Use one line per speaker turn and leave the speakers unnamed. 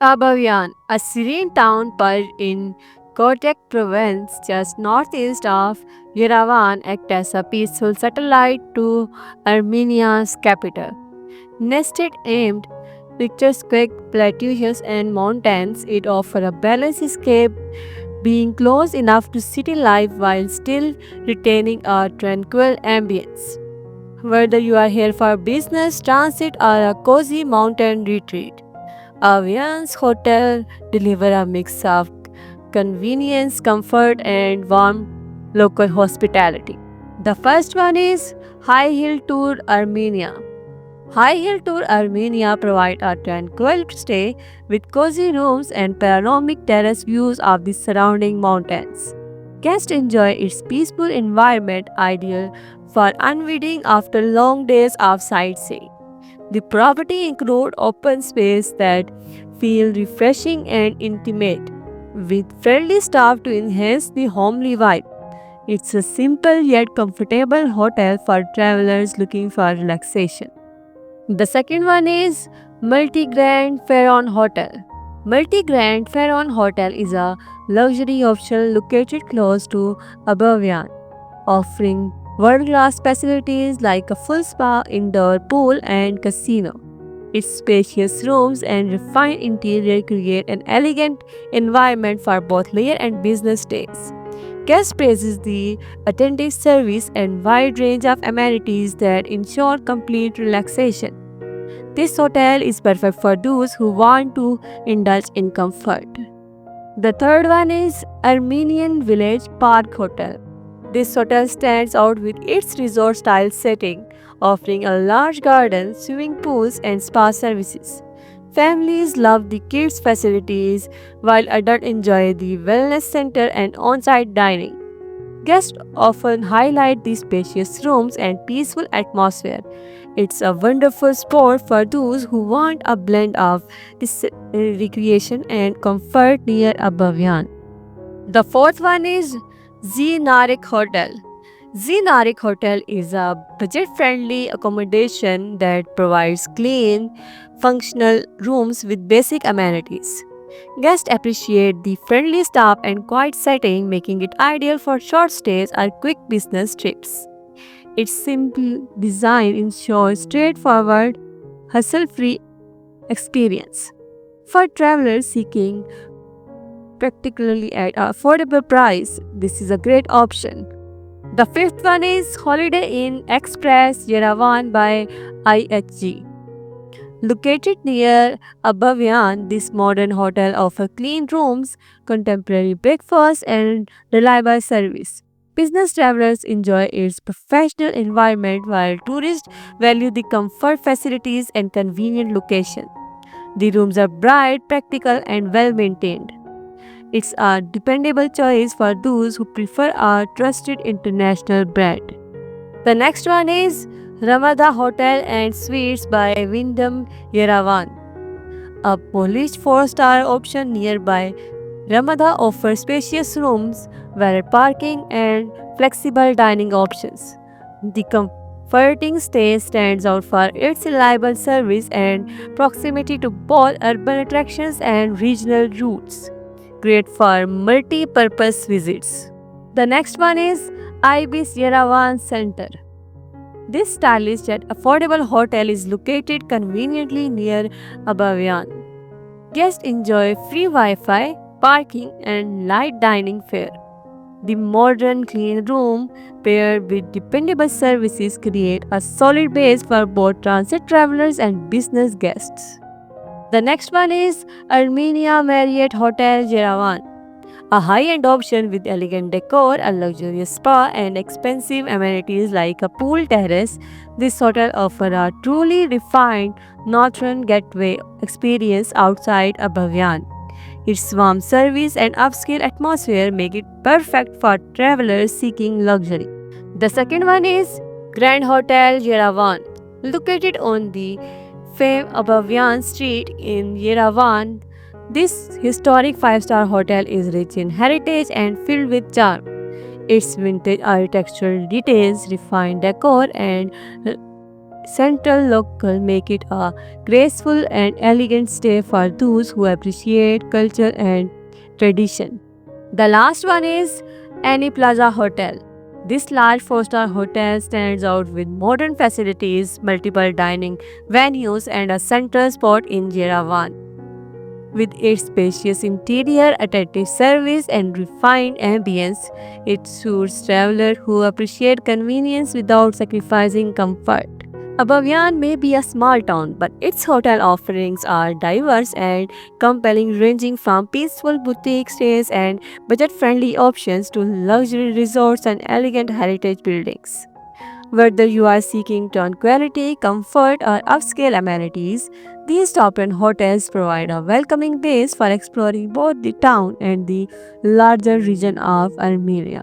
Abavian, a serene town perched in Kotek province just northeast of Yerevan, acts as a peaceful satellite to Armenia's capital. Nested aimed picturesque plateaus and mountains, it offers a balanced escape, being close enough to city life while still retaining a tranquil ambience. Whether you are here for business, transit, or a cozy mountain retreat, Avian's hotel deliver a mix of convenience, comfort, and warm local hospitality. The first one is High Hill Tour Armenia. High Hill Tour Armenia provide a tranquil stay with cozy rooms and panoramic terrace views of the surrounding mountains. Guests enjoy its peaceful environment, ideal for unwinding after long days of sightseeing. The property includes open space that feel refreshing and intimate, with friendly staff to enhance the homely vibe. It's a simple yet comfortable hotel for travelers looking for relaxation. The second one is Multi-Grand Pharaon Hotel. Multi-Grand Pharaon Hotel is a luxury option located close to Abavian, offering world-class facilities like a full spa, indoor pool, and casino. Its spacious rooms and refined interior create an elegant environment for both leisure and business stays. Guest praises the attentive service and wide range of amenities that ensure complete relaxation. This hotel is perfect for those who want to indulge in comfort. The third one is Armenian Village Park Hotel. This hotel stands out with its resort style setting, offering a large garden, swimming pools, and spa services. Families love the kids' facilities, while adults enjoy the wellness center and on site dining. Guests often highlight the spacious rooms and peaceful atmosphere. It's a wonderful spot for those who want a blend of recreation and comfort near Abhavyan. The fourth one is Z Narik Hotel. Z Narik Hotel is a budget friendly accommodation that provides clean, functional rooms with basic amenities. Guests appreciate the friendly staff and quiet setting, making it ideal for short stays or quick business trips. Its simple design ensures straightforward, hustle free experience. For travelers seeking particularly at an affordable price, this is a great option. The fifth one is Holiday Inn Express Yerevan by IHG. Located near Abhavyan, this modern hotel offers clean rooms, contemporary breakfast, and reliable service. Business travelers enjoy its professional environment while tourists value the comfort facilities and convenient location. The rooms are bright, practical, and well maintained. It's a dependable choice for those who prefer a trusted international brand. The next one is Ramada Hotel and Suites by Wyndham Yerevan. A polished four-star option nearby, Ramada offers spacious rooms, valet parking, and flexible dining options. The comforting stay stands out for its reliable service and proximity to both urban attractions and regional routes, great for multi-purpose visits. The next one is Ibis Yerevan Center. This stylish yet affordable hotel is located conveniently near Abhavyan. Guests enjoy free Wi-Fi, parking, and light dining fare. The modern clean room paired with dependable services create a solid base for both transit travelers and business guests. The next one is Armenia Marriott Hotel Yerevan, a high-end option with elegant decor, a luxurious spa, and expensive amenities like a pool terrace. This hotel offers a truly refined northern getaway experience outside Abhavyan. Its warm service and upscale atmosphere make it perfect for travelers seeking luxury. The second one is Grand Hotel Yerevan, located on the famed Abhavyan Street in Yerevan. This historic five-star hotel is rich in heritage and filled with charm. Its vintage architectural details, refined decor, and central local make it a graceful and elegant stay for those who appreciate culture and tradition. The last one is Annie Plaza Hotel. This large four-star hotel stands out with modern facilities, multiple dining venues, and a central spot in Yerevan. With its spacious interior, attentive service, and refined ambience, it suits travelers who appreciate convenience without sacrificing comfort. Abavian may be a small town, but its hotel offerings are diverse and compelling, ranging from peaceful boutique stays and budget friendly options to luxury resorts and elegant heritage buildings. Whether you are seeking tranquility, comfort, or upscale amenities, these top end hotels provide a welcoming base for exploring both the town and the larger region of Armenia.